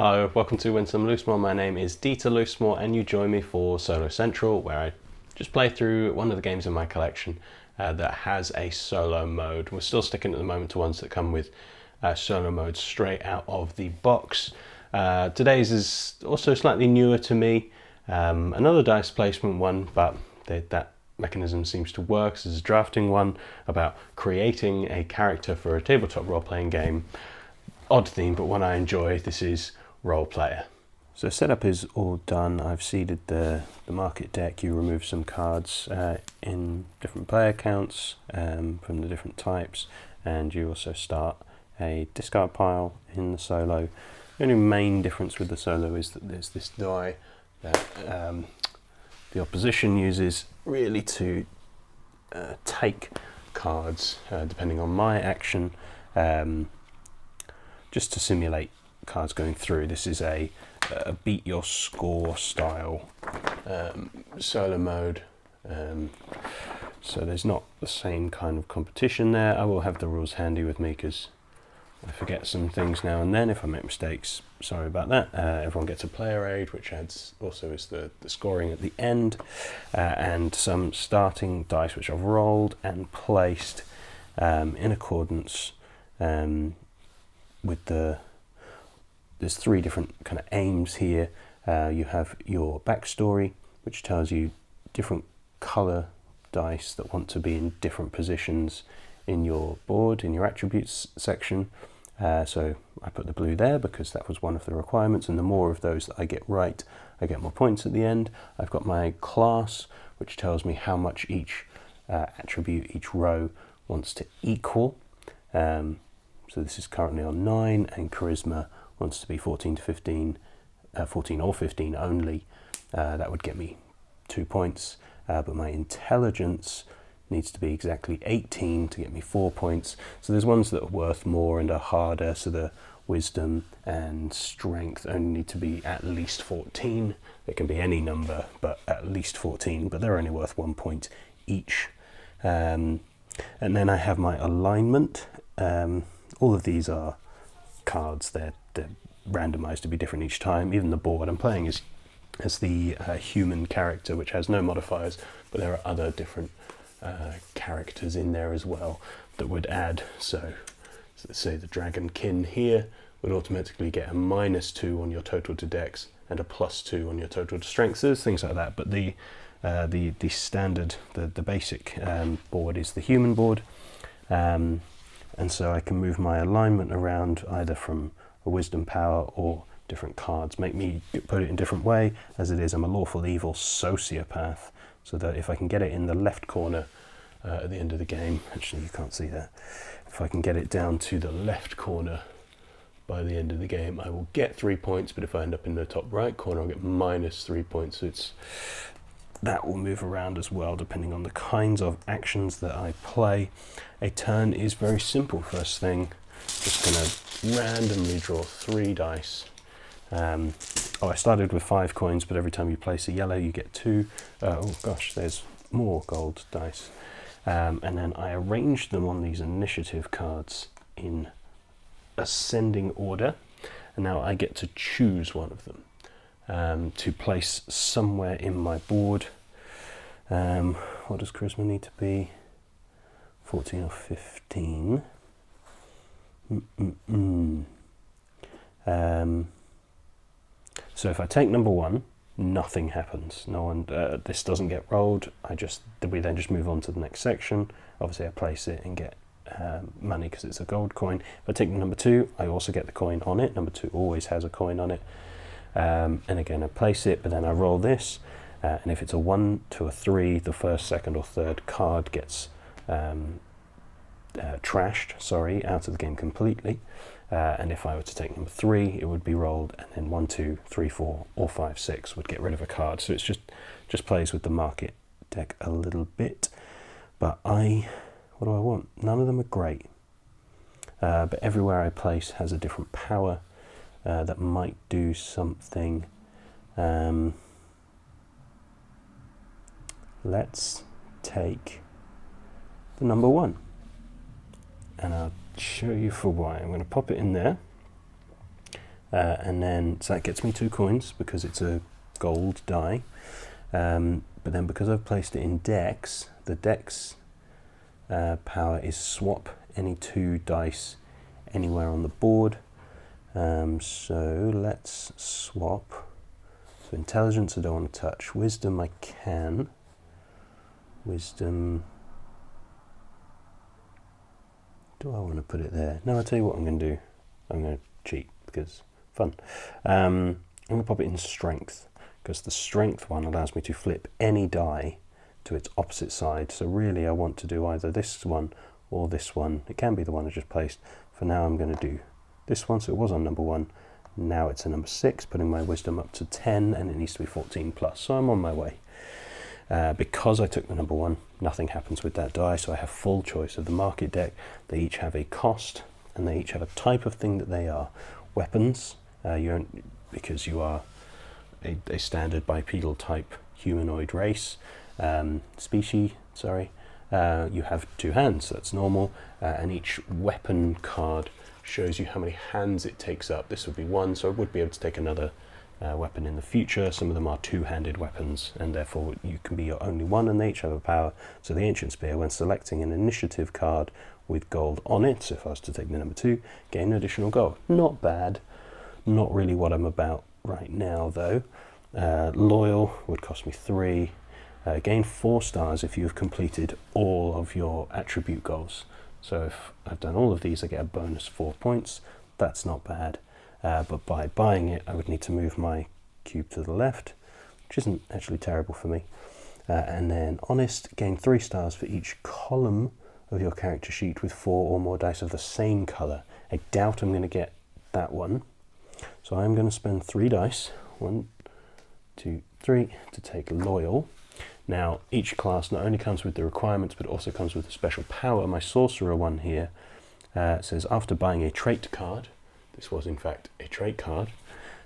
Hello, welcome to Win Some Lose More. My name is Dieter Loosemore and you join me for Solo Central, where I just play through one of the games in my collection that has a solo mode. We're still sticking at the moment to ones that come with solo mode straight out of the box. Today's is also slightly newer to me, another dice placement one, but that mechanism seems to work. This is a drafting one about creating a character for a tabletop role-playing game. Odd theme, but one I enjoy. This is Role Player. So setup is all done. I've seeded the market deck. You remove some cards in different player counts from the different types, and you also start a discard pile in the solo. The only main difference with the solo is that there's this die that the opposition uses really to take cards depending on my action, just to simulate cards going through. This is a beat your score style solo mode, so there's not the same kind of competition there. I will have the rules handy with me because I forget some things now and then if I make mistakes. Sorry about that. Everyone gets a player aid, which also is the scoring at the end, and some starting dice which I've rolled and placed in accordance with there's three different kind of aims here. You have your backstory, which tells you different color dice that want to be in different positions in your board, in your attributes section. So I put the blue there because that was one of the requirements, and the more of those that I get right, I get more points at the end. I've got my class, which tells me how much each attribute, each row wants to equal. So this is currently on 9, and charisma wants to be 14 to 15, 14 or 15 only. That would get me 2 points, but my intelligence needs to be exactly 18 to get me 4 points. So there's ones that are worth more and are harder, so the wisdom and strength only need to be at least 14. It can be any number, but at least 14, but they're only worth 1 point each. And then I have my alignment. All of these are cards. They're randomized to be different each time. Even the board I'm playing is as the human character, which has no modifiers, but there are other different characters in there as well that would add. So let's say the dragonkin here would automatically get a -2 on your total to dex and a +2 on your total to strength. So there's things like that, but the standard, the basic board is the human board. And so I can move my alignment around either from a wisdom power or different cards. Make me put it in a different way. As it is, I'm a lawful evil sociopath, so that if I can get it in the left corner at the end of the game, actually you can't see that, if I can get it down to the left corner by the end of the game, I will get 3 points, but if I end up in the top right corner, I'll get -3 points. So that will move around as well depending on the kinds of actions that I play. A turn is very simple. First thing, just going to randomly draw 3 dice. I started with 5 coins, but every time you place a yellow you get 2. Oh gosh, there's more gold dice. And then I arrange them on these initiative cards in ascending order, and now I get to choose one of them to place somewhere in my board. What does charisma need to be? 14 or 15. So if I take number 1, nothing happens. No one. This doesn't get rolled. We then just move on to the next section. Obviously, I place it and get money because it's a gold coin. If I take number 2, I also get the coin on it. Number 2 always has a coin on it. And again, I place it, but then I roll this, and if it's a 1 to a 3, the first, second, or third card gets trashed, out of the game completely. And if I were to take number 3, it would be rolled, and then 1, 2, 3, 4, or 5, 6 would get rid of a card. So it's just plays with the market deck a little bit. But what do I want? None of them are great. But everywhere I place has a different power that might do something. Let's take the number 1, and I'll show you for why. I'm going to pop it in there, and then so that gets me 2 coins because it's a gold die. But then because I've placed it in Dex, the Dex power is swap any 2 dice anywhere on the board. So let's swap. So intelligence I don't want to touch. Wisdom I can. Wisdom. Do I want to put it there? No, I'll tell you what I'm going to do. I'm going to cheat because fun. I'm going to pop it in strength because the strength one allows me to flip any die to its opposite side. So really I want to do either this one or this one. It can be the one I just placed. For now I'm going to do this one. So it was on number 1. Now it's a number 6, putting my wisdom up to 10, and it needs to be 14 plus. So I'm on my way. Because I took the number 1, nothing happens with that die, so I have full choice of the market deck. They each have a cost, and they each have a type of thing that they are. Weapons, because you are a standard bipedal type humanoid race, species, sorry, you have 2 hands, so that's normal, and each weapon card shows you how many hands it takes up. This would be 1, so I would be able to take another weapon in the future. Some of them are 2-handed weapons, and therefore you can be your only one, and they each have a power. So the Ancient Spear, when selecting an initiative card with gold on it, so if I was to take the number 2, gain additional gold. Not bad. Not really what I'm about right now, though. Loyal would cost me 3. Gain 4 stars if you have completed all of your attribute goals. So if I've done all of these, I get a bonus 4 points. That's not bad. But by buying it, I would need to move my cube to the left, which isn't actually terrible for me. And then Honest, gain 3 stars for each column of your character sheet with 4 or more dice of the same colour. I doubt I'm going to get that one. So I'm going to spend 3 dice, 1, 2, 3, to take Loyal. Now, each class not only comes with the requirements, but also comes with a special power. My Sorcerer one here says, after buying a trait card, this was in fact a trait card,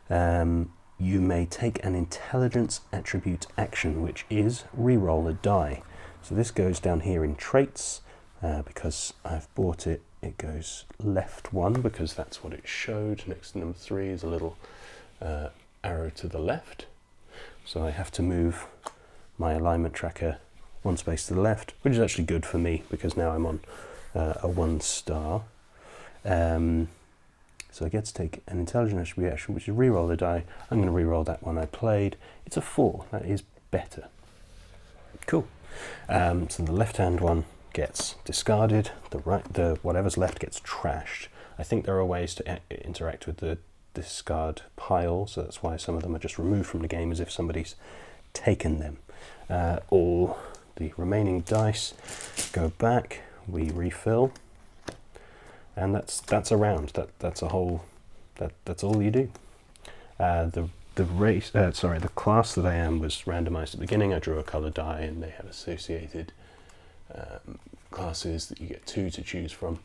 you may take an intelligence attribute action, which is reroll a die. So this goes down here in traits. Because I've bought it, it goes left 1 because that's what it showed. Next to number 3 is a little arrow to the left. So I have to move my alignment tracker 1 space to the left, which is actually good for me because now I'm on a 1 star. So I get to take an intelligence attribute action, which is reroll the die. I'm going to reroll that one I played. It's a 4. That is better. Cool. So the left-hand one gets discarded. The whatever's left gets trashed. I think there are ways to interact with the discard pile, so that's why some of them are just removed from the game as if somebody's taken them. All the remaining dice go back. We refill. And that's a round. That's a whole. That's all you do. The class that I am was randomized at the beginning. I drew a color die, and they have associated classes that you get 2 to choose from.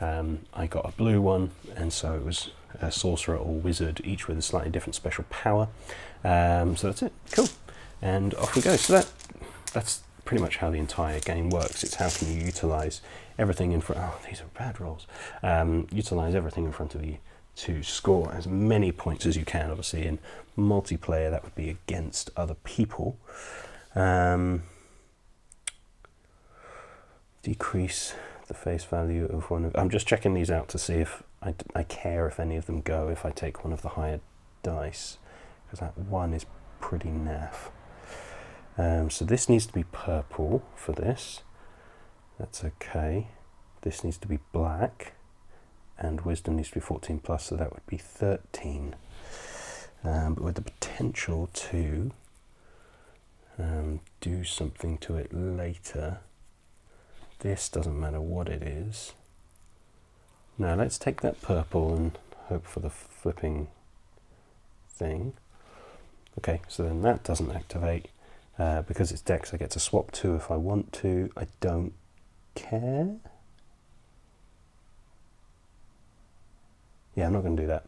I got a blue one, and so it was a sorcerer or wizard, each with a slightly different special power. So that's it. Cool. And off we go. So that's pretty much how the entire game works. It's how can you utilize everything in front. Oh, these are bad rolls. Utilize everything in front of you to score as many points as you can. Obviously, in multiplayer, that would be against other people. Decrease the face value of one of. I'm just checking these out to see if I care if any of them go if I take one of the higher dice, because that one is pretty naff. So this needs to be purple for this. That's okay. This needs to be black, and wisdom needs to be 14 plus, so that would be 13. But with the potential to do something to it later. This doesn't matter what it is. Now let's take that purple and hope for the flipping thing. Okay, so then that doesn't activate. Because it's Dex, I get to swap 2 if I want to. I don't care. Yeah, I'm not going to do that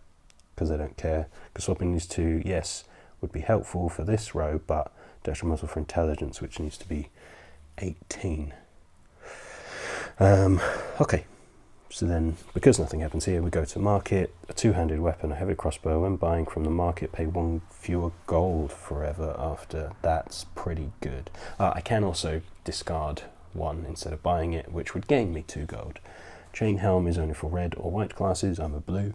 because I don't care. Because swapping these 2, yes, would be helpful for this row, but detrimental for intelligence, which needs to be 18. Okay, So then, because nothing happens here, we go to market, a two-handed weapon, a heavy crossbow. When buying from the market, pay 1 fewer gold forever after. That's pretty good. I can also discard 1 instead of buying it, which would gain me 2 gold. Chain helm is only for red or white classes. I'm a blue,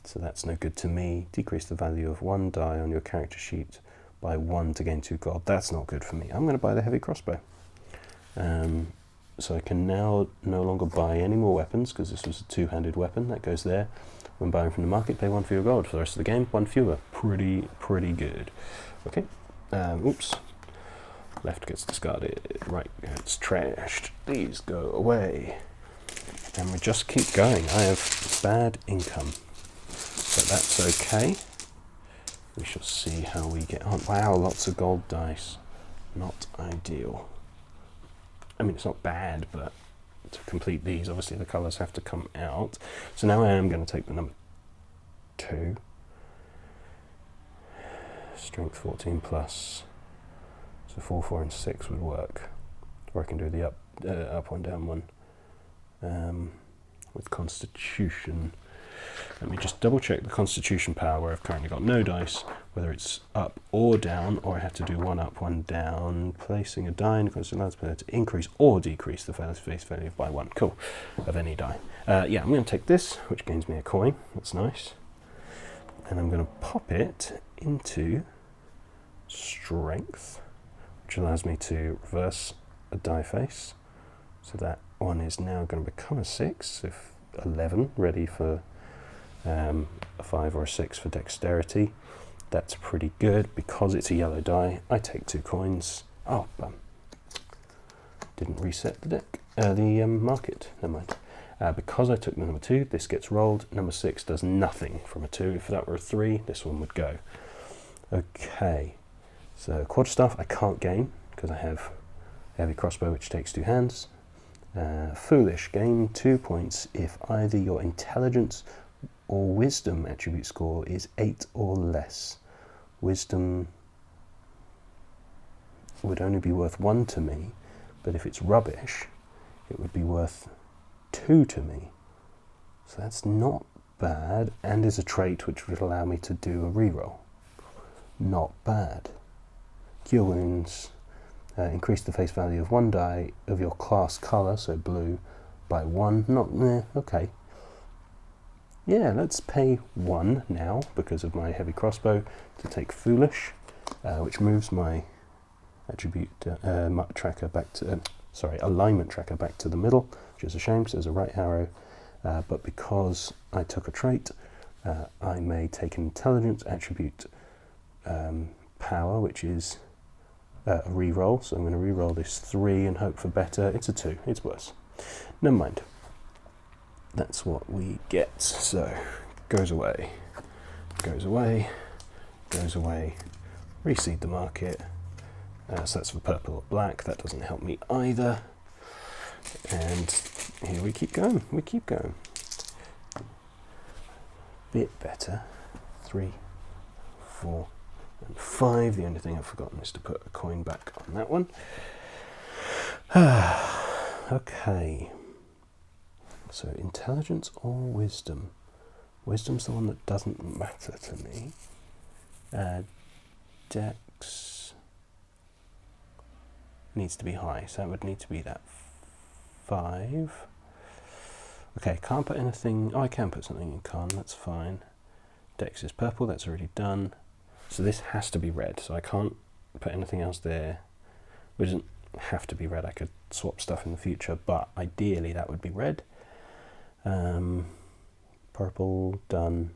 so that's no good to me. Decrease the value of 1 die on your character sheet by 1 to gain 2 gold. That's not good for me. I'm going to buy the heavy crossbow. So I can now no longer buy any more weapons because this was a two-handed weapon. That goes there. When buying from the market, pay 1 fewer gold. For the rest of the game, 1 fewer. Pretty good. Okay. Oops. Left gets discarded. Right gets trashed. These go away. And we just keep going. I have bad income, but that's okay. We shall see how we get on. Wow, lots of gold dice. Not ideal. I mean, it's not bad, but to complete these, obviously the colours have to come out. So now I am going to take the number 2. Strength 14 plus. So 4, 4 and 6 would work. Or I can do the up one, down one. With Constitution. Let me just double check the Constitution power where I've currently got no dice, whether it's up or down, or I have to do 1 up, 1 down. Placing a die in the Constitution allows the player to increase or decrease the face value by 1. Cool. Of any die. Yeah, I'm going to take this, which gains me a coin. That's nice. And I'm going to pop it into Strength, which allows me to reverse a die face. So that one is now going to become a 6, if 11, ready for a 5 or a 6 for dexterity. That's pretty good. Because it's a yellow die, I take 2 coins. Oh, bum. Didn't reset the deck. The market, never mind. Because I took the number 2, this gets rolled. Number 6 does nothing from a 2. If that were a 3, this one would go. Okay, so quarterstaff I can't gain because I have a heavy crossbow which takes 2 hands. Foolish, gain 2 points if either your intelligence or wisdom attribute score is 8 or less. Wisdom would only be worth 1 to me, but if it's rubbish, it would be worth 2 to me. So that's not bad, and is a trait which would allow me to do a reroll. Not bad. Cure wounds. Increase the face value of 1 die of your class colour, so blue, by 1. Not, okay. Yeah, let's pay 1 now, because of my heavy crossbow, to take Foolish, which moves my attribute tracker back to, alignment tracker back to the middle, which is a shame, so there's a right arrow. But because I took a trait, I may take an intelligence attribute power, which is a reroll, so I'm going to reroll this 3 and hope for better. It's a 2, it's worse. Never mind. That's what we get. So, goes away, goes away, goes away, reseed the market. So that's for purple or black, that doesn't help me either. And here we keep going, Bit better. 3, 4, and 5. The only thing I've forgotten is to put a coin back on that one. Okay. So intelligence or wisdom? Wisdom's the one that doesn't matter to me. Dex needs to be high, so that would need to be that 5. Okay, can't put anything. Oh, I can put something in con, that's fine. Dex is purple, that's already done. So this has to be red, so I can't put anything else there. It doesn't have to be red, I could swap stuff in the future, but ideally that would be red. Purple, done.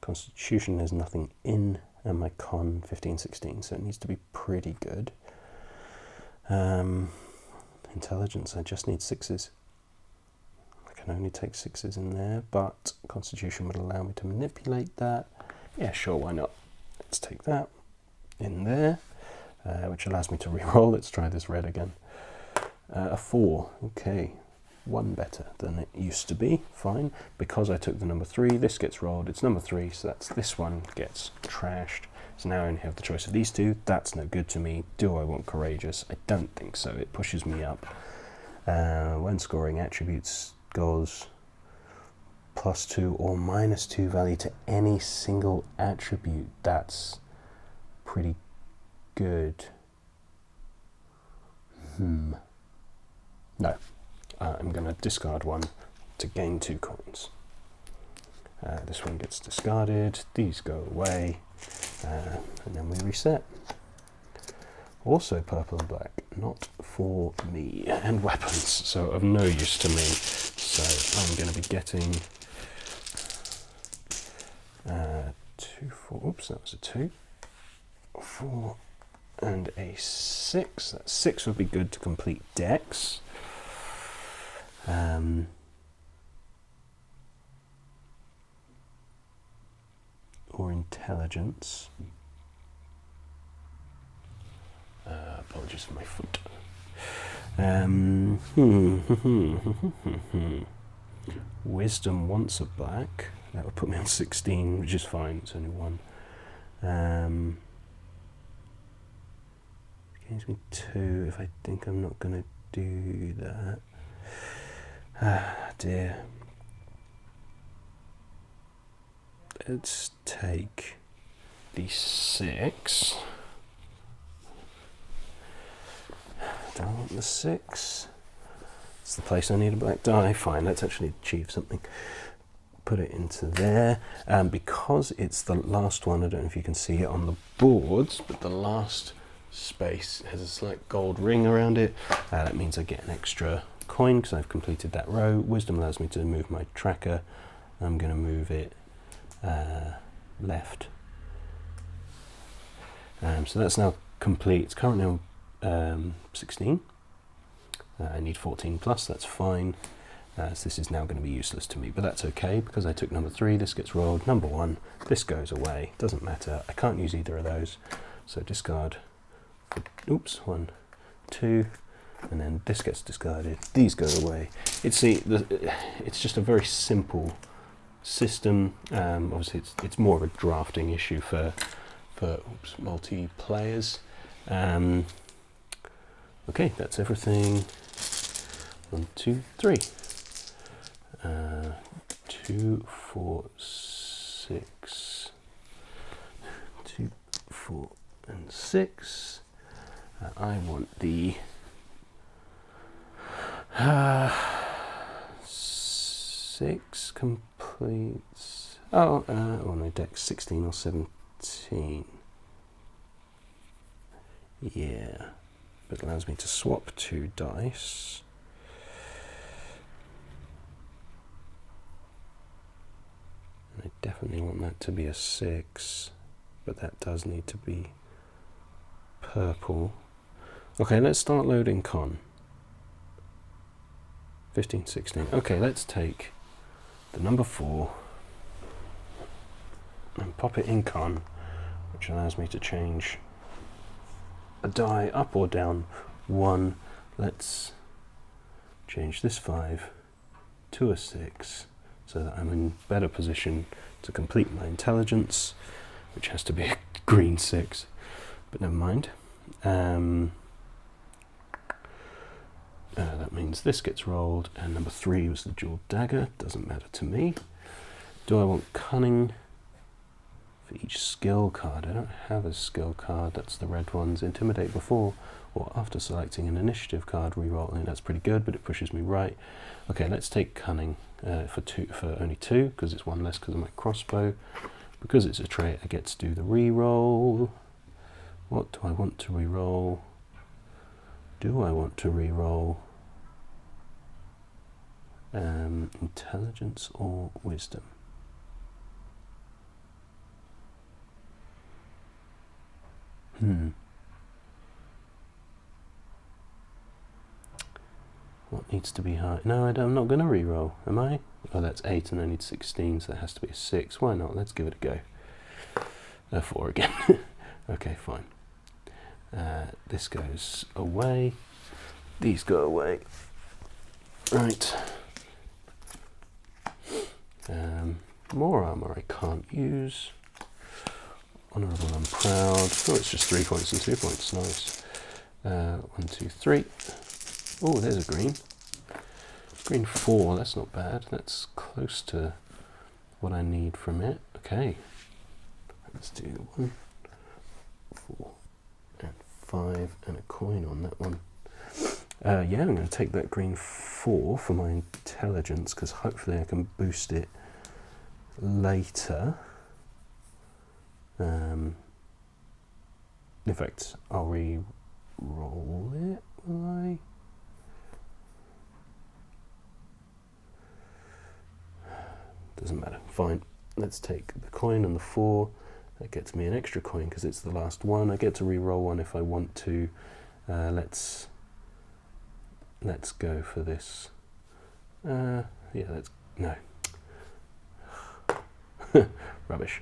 Constitution, there's nothing in, and my con 15, 16, so it needs to be pretty good. Intelligence, I just need 6s. I can only take 6s in there, but Constitution would allow me to manipulate that. Yeah, sure, why not? Let's take that in there, which allows me to reroll. Let's try this red again. A 4, okay. 1 better than it used to be, fine. Because I took the number 3, this gets rolled, it's number 3, so that's this one gets trashed. So now I only have the choice of these 2, that's no good to me. Do I want Courageous? I don't think so, it pushes me up. When scoring attributes, goals, +2 or -2 value to any single attribute. That's pretty good. No, I'm going to discard one to gain 2 coins. This one gets discarded, these go away, and then we reset. Also purple and black, not for me, and weapons, so of no use to me. So I'm going to be getting 2, 4, oops, that was a 2, 4, and a 6. That 6 would be good to complete Dex. Or intelligence. Apologies for my foot. Wisdom once a black. That would put me on 16, which is fine. It's only 1. Gives me 2 if I think I'm not going to do that. Ah, dear. Let's take the 6. Don't want the 6. It's the place I need a black die. Fine, let's actually achieve something. Put it into there. Because it's the last one, I don't know if you can see it on the boards, but the last space has a slight gold ring around it. That means I get an extra coin because I've completed that row. Wisdom allows me to move my tracker. I'm going to move it left. So that's now complete. It's currently on 16. I need 14 plus, that's fine. So this is now going to be useless to me, but that's okay because I took number 3, this gets rolled. Number 1, this goes away, doesn't matter. I can't use either of those, so discard. Oops, 1, 2, and then this gets discarded. These go away. It's just a very simple system. Obviously, it's more of a drafting issue for multiplayers. Okay, that's everything. 1, 2, 3. 2, 4, 6. 2, 4, and 6. I want the 6 completes. Oh no, Dex 16 or 17. Yeah, but it allows me to swap 2 dice. And I definitely want that to be a 6, but that does need to be purple. Okay, let's start loading con. 15, 16. Okay, let's take the number 4 and pop it in con, which allows me to change a die up or down 1. Let's change this 5 to a 6 so that I'm in better position to complete my intelligence, which has to be a green 6, but never mind. That means this gets rolled, and number 3 was the jeweled dagger. Doesn't matter to me. Do I want cunning for each skill card? I don't have a skill card. That's the red ones. Intimidate before or after selecting an initiative card, reroll. I think that's pretty good, but it pushes me right. Okay, let's take cunning for only 2 because it's 1 less because of my crossbow. Because it's a trait, I get to do the reroll. What do I want to reroll? Do I want to reroll intelligence or wisdom? What needs to be high? No, I'm not going to reroll, am I? Oh, that's 8 and I need 16, so that has to be a 6. Why not? Let's give it a go. 4 again. Okay, fine. This goes away. These go away. Right. More armor I can't use. Honourable and proud. Oh, it's just 3 points and 2 points. Nice. 1, 2, 3. Oh, there's a green. Green 4. That's not bad. That's close to what I need from it. Okay, let's do 1, 4, and 5, and a coin on that one. Yeah, I'm going to take that green 4 for my intelligence, because hopefully I can boost it later. In fact, I'll re-roll it, will I? Doesn't matter, fine. Let's take the coin and the 4. That gets me an extra coin because it's the last one. I get to re-roll one if I want to. Let's go for this. Yeah, no. Rubbish.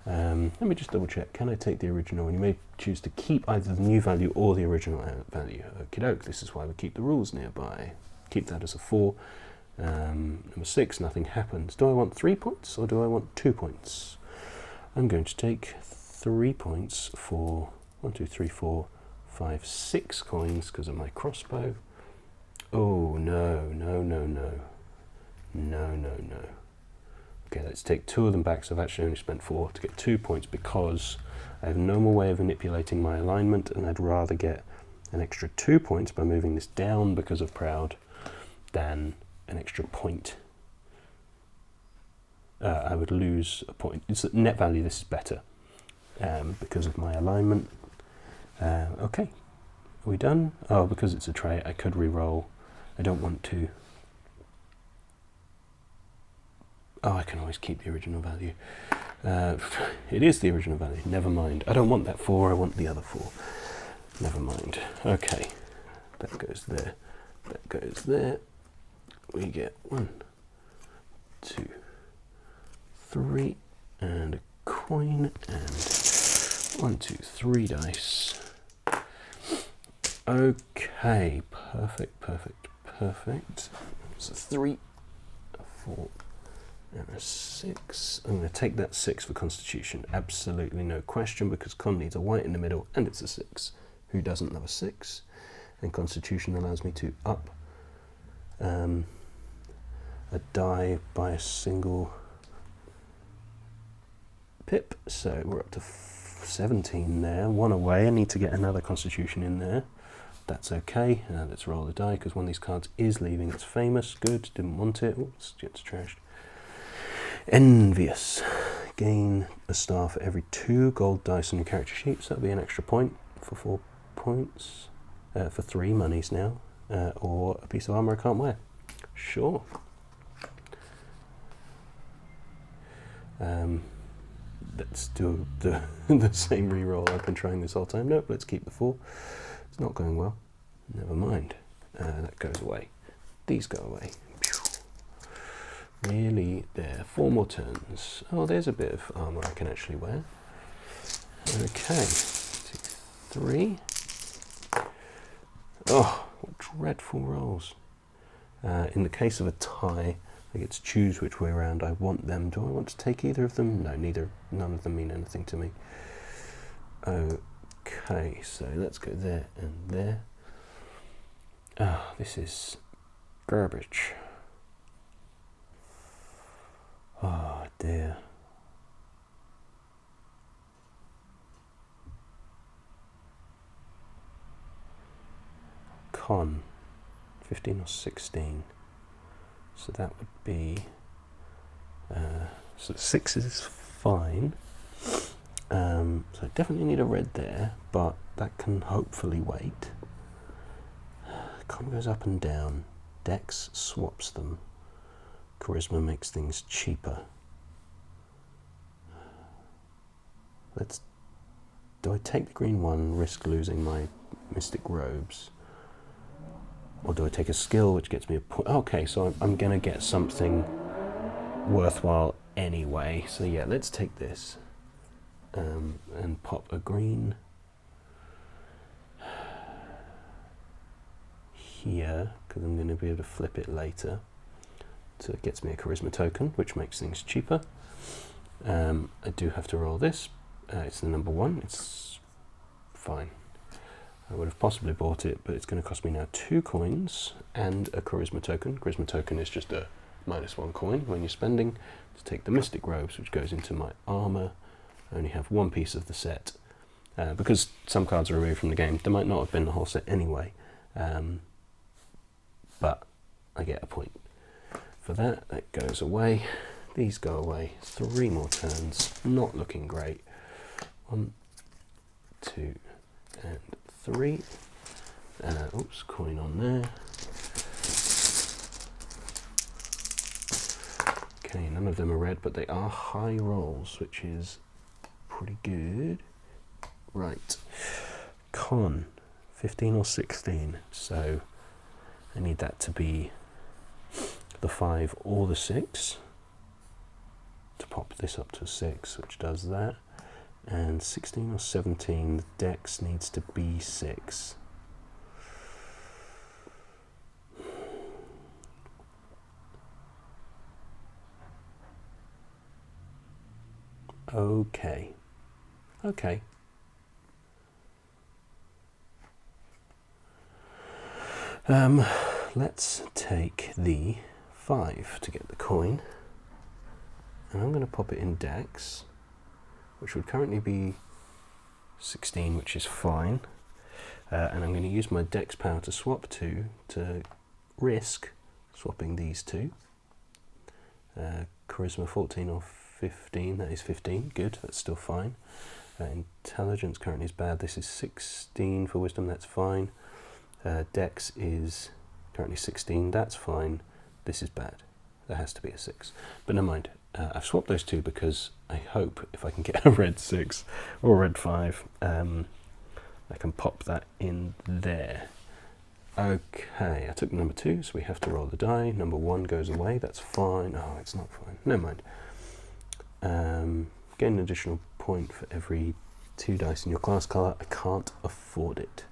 Let me just double check. Can I take the original? And you may choose to keep either the new value or the original value. Okie doke, this is why we keep the rules nearby. Keep that as a 4. Number 6, nothing happens. Do I want 3 points or do I want 2 points? I'm going to take 3 points for 1, 2, 3, 4, 5, 6 coins because of my crossbow. Oh, no. Okay, let's take 2 of them back, so I've actually only spent 4 to get 2 points because I have no more way of manipulating my alignment, and I'd rather get an extra 2 points by moving this down because of proud than an extra point. I would lose a point. It's net value, this is better because of my alignment. Okay, are we done? Oh, because it's a trait, I could re-roll. I don't want to. Oh, I can always keep the original value. It is the original value, never mind. I don't want that 4, I want the other 4. Never mind. Okay, that goes there, that goes there. We get 1, 2, 3, and a coin, and 1, 2, 3 dice. Okay, perfect. So 3, a 4, and a 6. I'm going to take that 6 for Constitution. Absolutely no question, because Con needs a white in the middle, and it's a 6. Who doesn't love a 6? And Constitution allows me to up a die by a single pip, so we're up to 17 there. 1 away. I need to get another Constitution in there. That's okay. Let's roll the die because one of these cards is leaving. It's famous. Good. Didn't want it. Oops, it's trashed. Envious. Gain a star for every 2 gold dice on your character sheet. So that'll be an extra point for 4 points. For 3 monies now. Or a piece of armor I can't wear. Sure. Let's do the same reroll I've been trying this whole time. Nope, let's keep the 4. It's not going well. Never mind. That goes away. These go away. Really there. 4 more turns. Oh, there's a bit of armor I can actually wear. Okay. 6, 3. Oh, what dreadful rolls. In the case of a tie, I get to choose which way around I want them. Do I want to take either of them? No, none of them mean anything to me. Okay, so let's go there and there. Ah, this is garbage. Oh dear. Con, 15 or 16. So that would be, so 6 is fine. So I definitely need a red there, but that can hopefully wait. Con goes up and down. Dex swaps them. Charisma makes things cheaper. Do I take the green one, risk losing my mystic robes? Or do I take a skill which gets me a point? Okay, so I'm going to get something worthwhile anyway. So yeah, let's take this and pop a green here, because I'm going to be able to flip it later. So it gets me a charisma token, which makes things cheaper. I do have to roll this. It's the number 1. It's fine. I would have possibly bought it, but it's going to cost me now 2 coins and a charisma token. Charisma token is just a -1 coin when you're spending. to take the Mystic Robes, which goes into my armour. I only have one piece of the set. Because some cards are removed from the game, there might not have been the whole set anyway. But I get a point for that. That goes away. These go away. 3 more turns. Not looking great. 1, 2, and 3. Oops, coin on there. Okay, none of them are red, but they are high rolls, which is pretty good. Right. Con, 15 or 16. So I need that to be the 5 or the 6 to pop this up to 6, which does that. And 16 or 17, the dex needs to be 6. Okay. Okay. Let's take the 5 to get the coin, and I'm going to pop it in dex, which would currently be 16, which is fine, and I'm going to use my dex power to swap to risk swapping these two. Charisma 14 or 15, that is 15, good, that's still fine. Intelligence currently is bad, this is 16 for wisdom, that's fine. Dex is currently 16, that's fine. This is bad. That has to be a 6. But never mind. I've swapped those two because I hope if I can get a red 6 or a red 5, I can pop that in there. Okay, I took number 2, so we have to roll the die. Number 1 goes away, that's fine. Oh, it's not fine. Never mind. Gain an additional point for every 2 dice in your class colour. I can't afford it.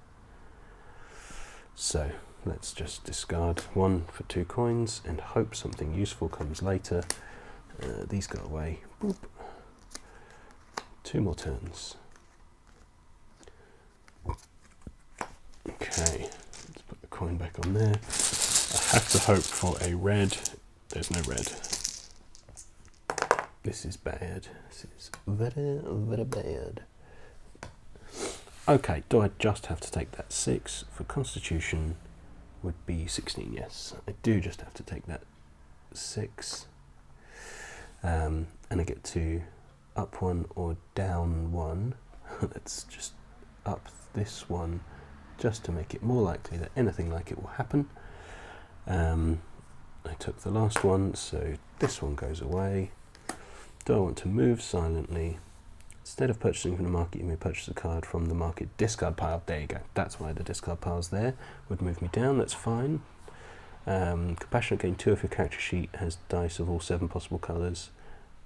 So let's just discard 1 for 2 coins and hope something useful comes later. These go away. Boop. 2 more turns. Okay, let's put the coin back on there. I have to hope for a red. There's no red. This is bad. This is very, very bad. Okay, do I just have to take that 6 for Constitution? Would be 16, yes. I do just have to take that 6. And I get to up 1 or down 1. Let's just up this one just to make it more likely that anything like it will happen. I took the last one, so this one goes away. Do I want to move silently? Instead of purchasing from the market, you may purchase a card from the market discard pile. There you go. That's why the discard pile's there. Would move me down, that's fine. Compassionate gain 2 if your character sheet has dice of all 7 possible colours.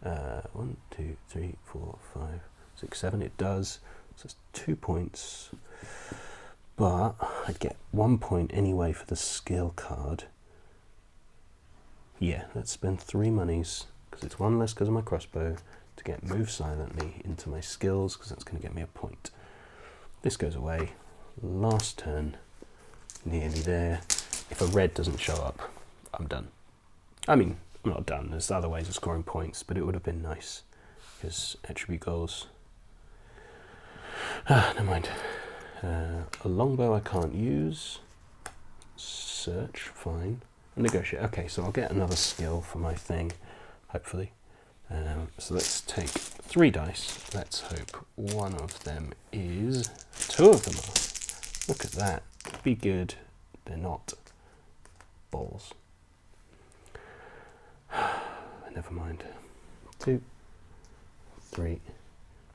1, 2, 3, 4, 5, 6, 7. It does. So it's 2 points. But I'd get 1 point anyway for the skill card. Yeah, let's spend 3 monies, because it's 1 less because of my crossbow, to get move silently into my skills, because that's going to get me a point. This goes away. Last turn, nearly there. If a red doesn't show up, I'm done. I mean, I'm not done. There's other ways of scoring points, but it would have been nice, because attribute goals. Never mind. A longbow I can't use. Search, fine. Negotiate. Okay, so I'll get another skill for my thing, hopefully. So let's take 3 dice. Let's hope one of them is... 2 of them are. Look at that. Be good. They're not. Balls. Never mind. 2, 3,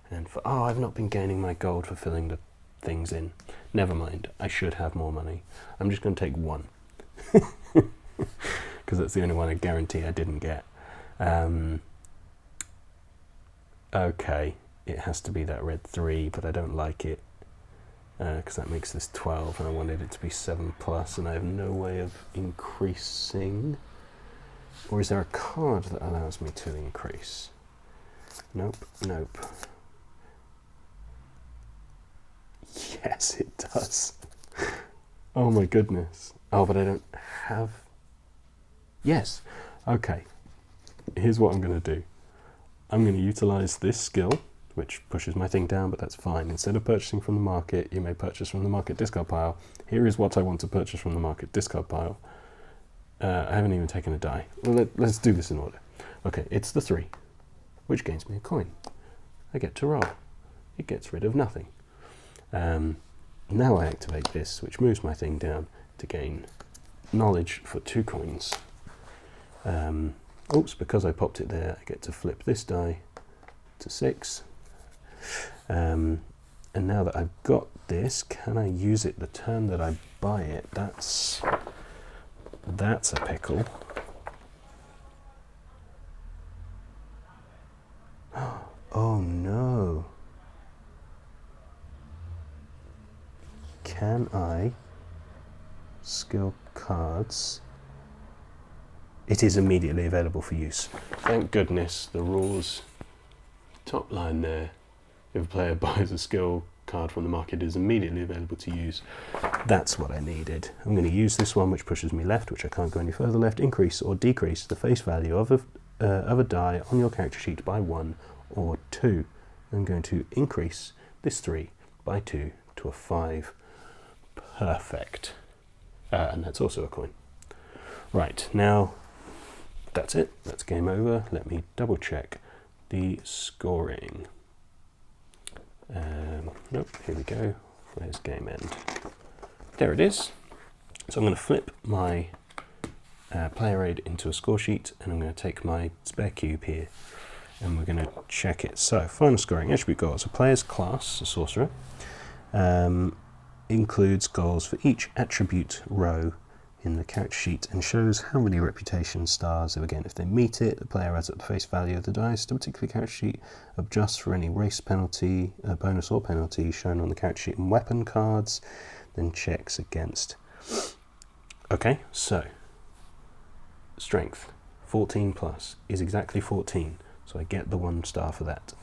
and 4. Oh, I've not been gaining my gold for filling the things in. Never mind. I should have more money. I'm just going to take 1. Because that's the only one I guarantee I didn't get. Okay, it has to be that red 3, but I don't like it because that makes this 12, and I wanted it to be 7+, and I have no way of increasing. Or is there a card that allows me to increase? Nope, nope. Yes, it does. Oh my goodness. Oh, but I don't have... Yes, okay. here's what I'm going to do. I'm going to utilize this skill, which pushes my thing down, but that's fine. Instead of purchasing from the market, you may purchase from the market discard pile. Here is what I want to purchase from the market discard pile. I haven't even taken a die. Well, let's do this in order. Okay, it's the 3, which gains me a coin. I get to roll. It gets rid of nothing. Now I activate this, which moves my thing down to gain knowledge for 2 coins. Oops, because I popped it there, I get to flip this die to 6. And now that I've got this, can I use it the turn that I buy it? That's a pickle. Oh no. Can I skill cards? It is immediately available for use. Thank goodness, the rules top line there. If a player buys a skill card from the market, it is immediately available to use. That's what I needed. I'm going to use this one, which pushes me left, which I can't go any further left. Increase or decrease the face value of a die on your character sheet by 1 or 2. I'm going to increase this 3 by 2 to a 5. Perfect. And that's also a coin. Right, now that's it. That's game over. Let me double check the scoring. Nope, here we go. Where's game end? There it is. So I'm going to flip my player aid into a score sheet, and I'm going to take my spare cube here, and we're going to check it. So, final scoring attribute goals. A player's class, a sorcerer, includes goals for each attribute row in the character sheet and shows how many reputation stars. So again, if they meet it, the player adds up the face value of the dice to a particular character sheet, adjusts for any race penalty, bonus or penalty shown on the character sheet and weapon cards, then checks against. Okay, so strength 14 plus is exactly 14, so I get the 1 star for that.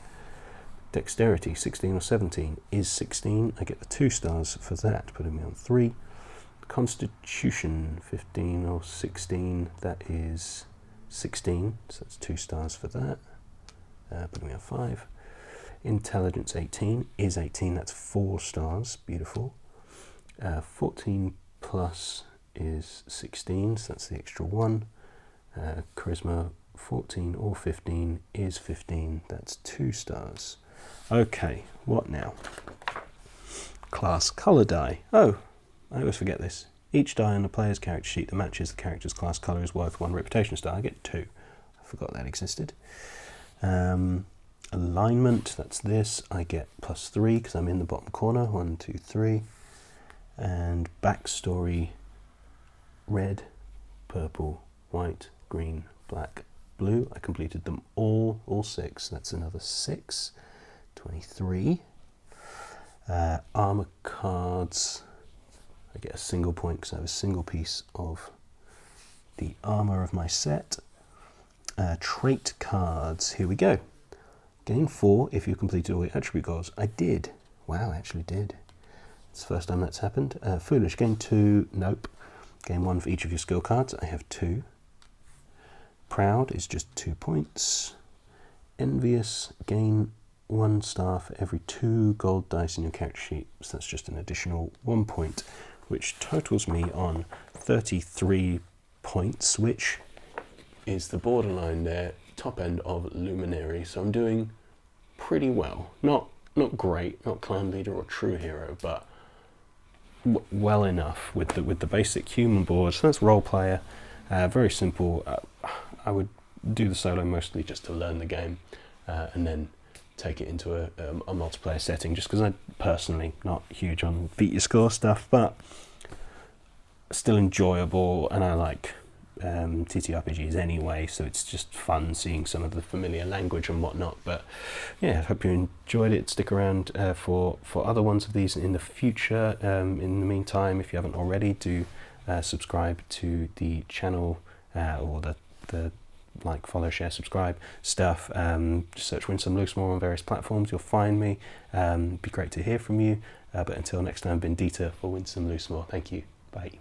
Dexterity 16 or 17 is 16, I get the 2 stars for that, putting me on 3. Constitution 15 or 16, that is 16, so that's 2 stars for that, putting me on 5. Intelligence 18 is 18, that's 4 stars, beautiful. 14 plus is 16, so that's the extra 1. Charisma 14 or 15 is 15, that's 2 stars. Okay, what now? Class color die. Oh, I always forget this. Each die on the player's character sheet that matches the character's class colour is worth 1 reputation star. I get 2. I forgot that existed. Alignment, that's this. I get +3 because I'm in the bottom corner. 1, 2, 3. And backstory, red, purple, white, green, black, blue. I completed them all 6. That's another 6. 23. Armour cards. I get a single point because I have a single piece of the armour of my set. Trait cards, here we go. Gain 4 if you completed all your attribute goals. I did. Wow, I actually did. It's the first time that's happened. Foolish, gain 2, nope. Gain 1 for each of your skill cards. I have 2. Proud is just 2 points. Envious, gain 1 star for every 2 gold dice in your character sheet. So that's just an additional 1 point, which totals me on 33 points, which is the borderline there, top end of Luminary. So I'm doing pretty well. Not great, not clan leader or true hero, but well enough with the basic human board. So that's role player, very simple. I would do the solo mostly just to learn the game, and then take it into a multiplayer setting, just because I'm personally not huge on beat your score stuff, but still enjoyable, and I like TTRPGs anyway, so it's just fun seeing some of the familiar language and whatnot. But yeah, I hope you enjoyed it. Stick around for other ones of these in the future. In the meantime, if you haven't already, do subscribe to the channel, or the like, follow, share, subscribe stuff. Just search Win Some Lose More on various platforms, you'll find me. Be great to hear from you. But until next time, been Dieter for Win Some Lose More. Thank you. Bye.